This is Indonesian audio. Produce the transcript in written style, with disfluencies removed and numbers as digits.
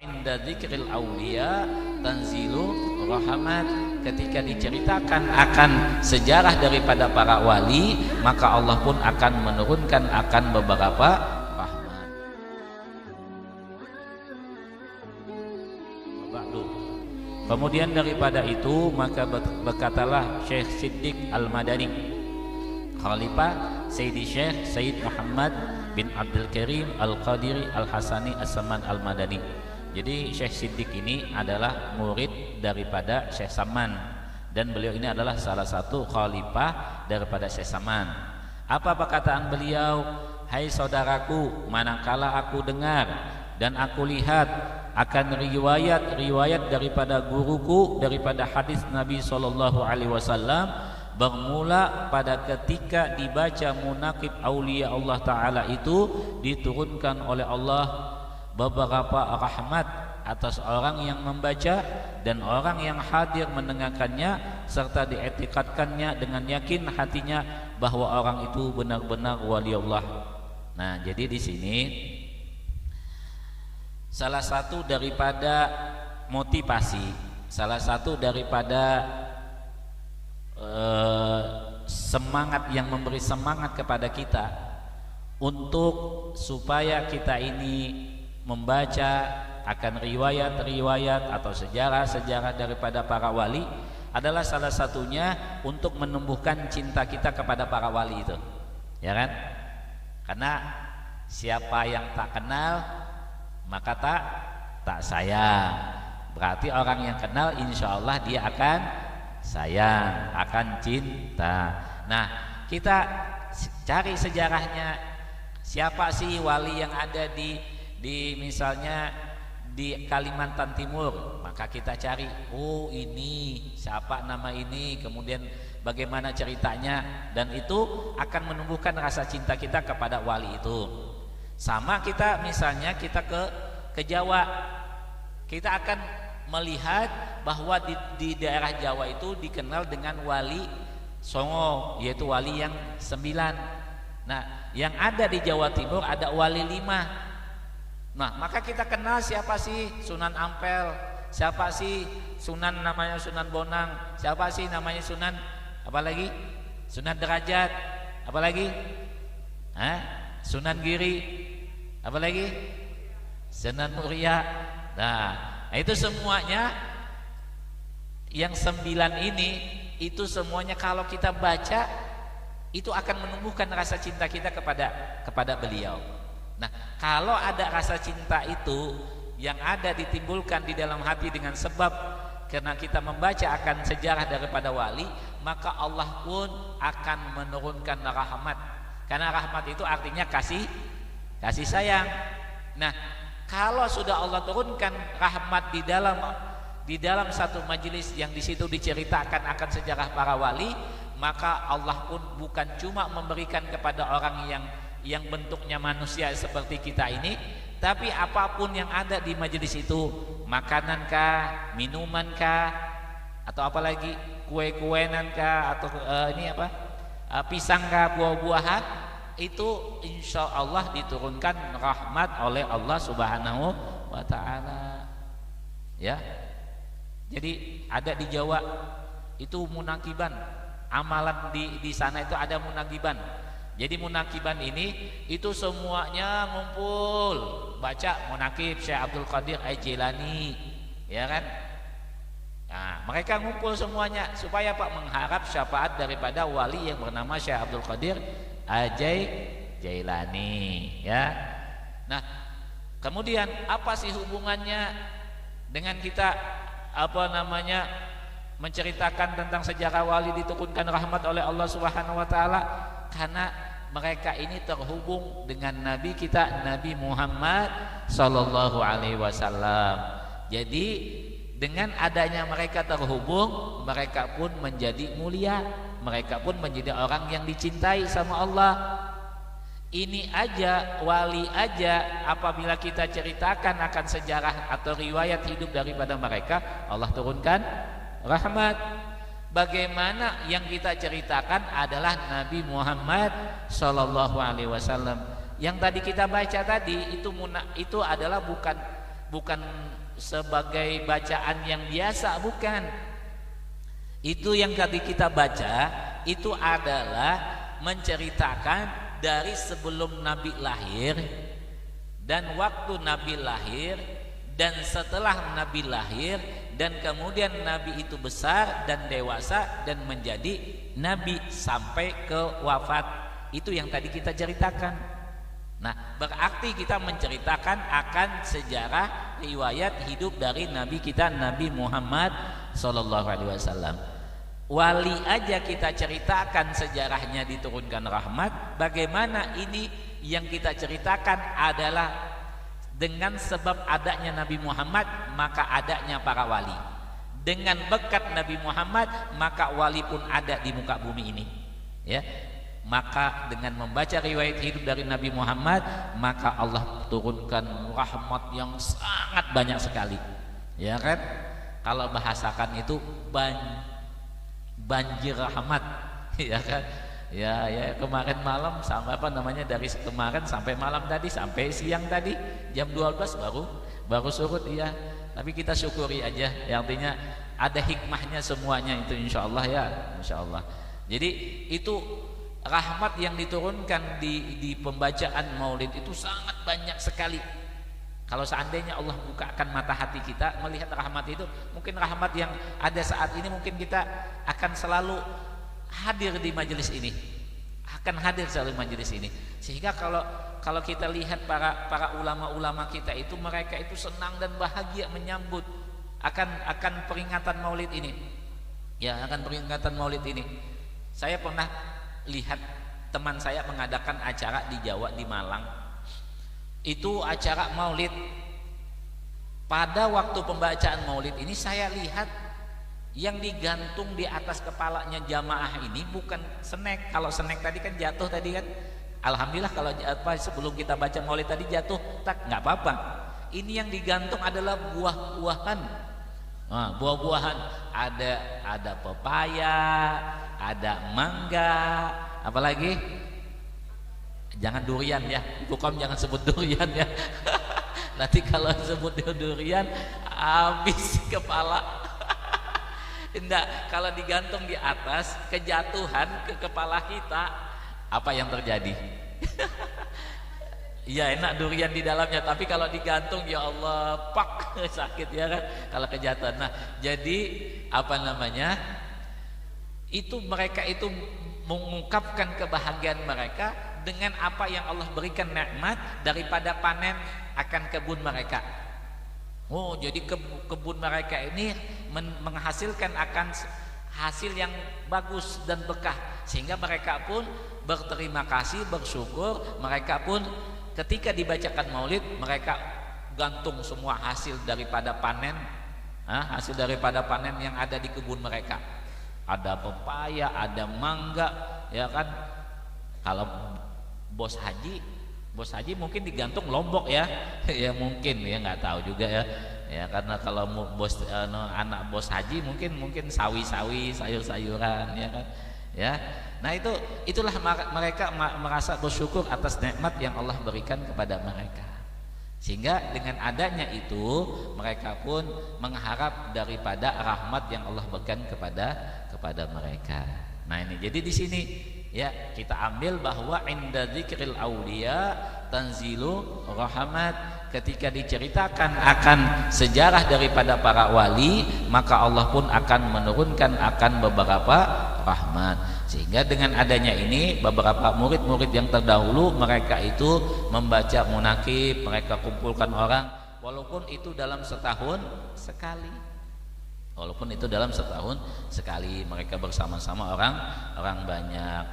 inda dzikril auliya tanzilu rahmat. Ketika diceritakan akan sejarah daripada para wali, maka Allah pun akan menurunkan akan beberapa rahmat. Kemudian daripada itu maka berkatalah Syekh Siddiq Al-Madani, Khalifah Sayyidi Syekh Sayyid Muhammad bin Abdul Karim Al-Qadiri Al-Hasani As-Saman Al-Madani. Jadi Syekh Siddiq ini adalah murid daripada Syekh Saman, dan beliau ini adalah salah satu khalifah daripada Syekh Saman. Apa perkataan beliau? Hai saudaraku, manakala aku dengar dan aku lihat akan riwayat-riwayat daripada guruku daripada hadis Nabi SAW bermula pada ketika dibaca munaqib aulia Allah Ta'ala itu diturunkan oleh Allah beberapa rahmat atas orang yang membaca dan orang yang hadir mendengarkannya, serta dietikadkannya dengan yakin hatinya bahwa orang itu benar-benar wali Allah. Nah, jadi di sini salah satu daripada motivasi, salah satu daripada semangat yang memberi semangat kepada kita untuk supaya kita ini membaca akan riwayat-riwayat atau sejarah-sejarah daripada para wali adalah salah satunya untuk menumbuhkan cinta kita kepada para wali itu, ya kan? Karena siapa yang tak kenal maka tak sayang. Berarti orang yang kenal insya Allah dia akan sayang, akan cinta. Nah, kita cari sejarahnya, siapa sih wali yang ada di misalnya di Kalimantan Timur, maka kita cari, oh ini siapa nama ini, kemudian bagaimana ceritanya, dan itu akan menumbuhkan rasa cinta kita kepada wali itu. Sama kita misalnya kita ke Jawa, kita akan melihat bahwa di daerah Jawa itu dikenal dengan wali Songo, yaitu wali yang 9. Nah, yang ada di Jawa Timur ada wali 5. Nah, maka kita kenal siapa sih Sunan Ampel, siapa sih Sunan namanya Sunan Bonang, siapa sih namanya Sunan apa lagi? Sunan Derajat, apa lagi? Sunan Giri, apa lagi? Sunan Muria. Nah, itu semuanya yang 9 ini, itu semuanya kalau kita baca itu akan menumbuhkan rasa cinta kita kepada beliau. Nah, kalau ada rasa cinta itu yang ada ditimbulkan di dalam hati dengan sebab karena kita membaca akan sejarah daripada wali, maka Allah pun akan menurunkan rahmat. Karena rahmat itu artinya kasih sayang. Nah, kalau sudah Allah turunkan rahmat di dalam satu majelis yang di situ diceritakan akan sejarah para wali, maka Allah pun bukan cuma memberikan kepada orang yang bentuknya manusia seperti kita ini, tapi apapun yang ada di majelis itu, makanankah, minumankah, atau apalagi kue-kuenankah, atau pisangkah, buah-buahan, itu insya Allah diturunkan rahmat oleh Allah Subhanahu wa Ta'ala. Ya, jadi ada di Jawa itu munakiban, amalan di sana itu ada munakiban. Jadi munakiban ini itu semuanya ngumpul baca munakib Syekh Abdul Qadir Al-Jilani, ya kan? Nah, mereka ngumpul semuanya supaya Pak mengharap syafaat daripada wali yang bernama Syekh Abdul Qadir Al-Jilani, ya. Nah, kemudian apa sih hubungannya dengan kita menceritakan tentang sejarah wali diturunkan rahmat oleh Allah Subhanahu wa Ta'ala? Karena mereka ini terhubung dengan Nabi kita, Nabi Muhammad Sallallahu Alaihi Wasallam. Jadi dengan adanya mereka terhubung, mereka pun menjadi mulia, mereka pun menjadi orang yang dicintai sama Allah. Ini aja, wali aja, apabila kita ceritakan akan sejarah atau riwayat hidup daripada mereka, Allah turunkan rahmat. Bagaimana yang kita ceritakan adalah Nabi Muhammad Sallallahu Alaihi Wasallam. Yang tadi kita baca tadi itu adalah bukan bukan sebagai bacaan yang biasa, bukan. Itu yang tadi kita baca itu adalah menceritakan dari sebelum Nabi lahir dan waktu Nabi lahir dan setelah Nabi lahir, dan kemudian Nabi itu besar dan dewasa dan menjadi Nabi sampai ke wafat. Itu yang tadi kita ceritakan. Nah, berarti kita menceritakan akan sejarah riwayat hidup dari Nabi kita, Nabi Muhammad SAW. Wali aja kita ceritakan sejarahnya diturunkan rahmat. Bagaimana ini yang kita ceritakan adalah dengan sebab adanya Nabi Muhammad, maka adanya para wali. Dengan berkat Nabi Muhammad, maka wali pun ada di muka bumi ini. Ya, maka dengan membaca riwayat hidup dari Nabi Muhammad, maka Allah turunkan rahmat yang sangat banyak sekali. Ya kan? Kalau bahasakan itu banjir rahmat, ya kan? Ya kemarin malam sampai dari kemarin sampai malam tadi, sampai siang tadi jam 12 baru surut, ya. Tapi kita syukuri aja, ya, artinya ada hikmahnya semuanya itu, insyaallah, ya, insyaallah. Jadi itu rahmat yang diturunkan di pembacaan maulid itu sangat banyak sekali. Kalau seandainya Allah bukakan mata hati kita melihat rahmat itu, mungkin rahmat yang ada saat ini mungkin kita akan selalu hadir di majelis ini, akan hadir selalu majelis ini. Sehingga kalau kita lihat para ulama-ulama kita itu, mereka itu senang dan bahagia menyambut akan peringatan maulid ini. Ya, akan peringatan maulid ini. Saya pernah lihat teman saya mengadakan acara di Jawa, di Malang. Itu acara maulid. Pada waktu pembacaan maulid ini saya lihat yang digantung di atas kepalanya jamaah ini bukan snack. Kalau snack tadi kan jatuh tadi kan. Alhamdulillah kalau sebelum kita baca maulid tadi jatuh, tak, nggak apa-apa. Ini yang digantung adalah buah-buahan. Nah, buah-buahan ada pepaya, ada mangga, apalagi jangan durian ya. Bukan, jangan sebut durian ya. Nanti kalau sebut durian habis kepala. Tidak, kalau digantung di atas, kejatuhan ke kepala kita, apa yang terjadi? Ya enak durian di dalamnya, tapi kalau digantung, ya Allah, pak, sakit ya kan kalau kejatuhan. Nah, jadi apa namanya? Itu mereka itu mengungkapkan kebahagiaan mereka dengan apa yang Allah berikan nikmat daripada panen akan kebun mereka. Oh, jadi kebun mereka ini menghasilkan akan hasil yang bagus dan berkah, sehingga mereka pun berterima kasih, bersyukur. Mereka pun ketika dibacakan maulid, mereka gantung semua hasil daripada panen, hasil daripada panen yang ada di kebun mereka. Ada pepaya, ada mangga, ya kan. Kalau bos haji mungkin digantung lombok ya. Ya mungkin, ya nggak tahu juga ya. Ya karena kalau anak bos haji mungkin sawi-sawi, sayur-sayuran, ya kan. Ya. Nah, itulah mereka merasa bersyukur atas nikmat yang Allah berikan kepada mereka. Sehingga dengan adanya itu mereka pun mengharap daripada rahmat yang Allah berikan kepada mereka. Nah, ini jadi di sini ya kita ambil bahwa inda dzikril auliya tanzilu rahmat. Ketika diceritakan akan sejarah daripada para wali, maka Allah pun akan menurunkan akan beberapa rahmat. Sehingga dengan adanya ini, beberapa murid-murid yang terdahulu mereka itu membaca munakib, mereka kumpulkan orang, walaupun itu dalam setahun sekali. Walaupun itu dalam setahun sekali, mereka bersama-sama orang banyak.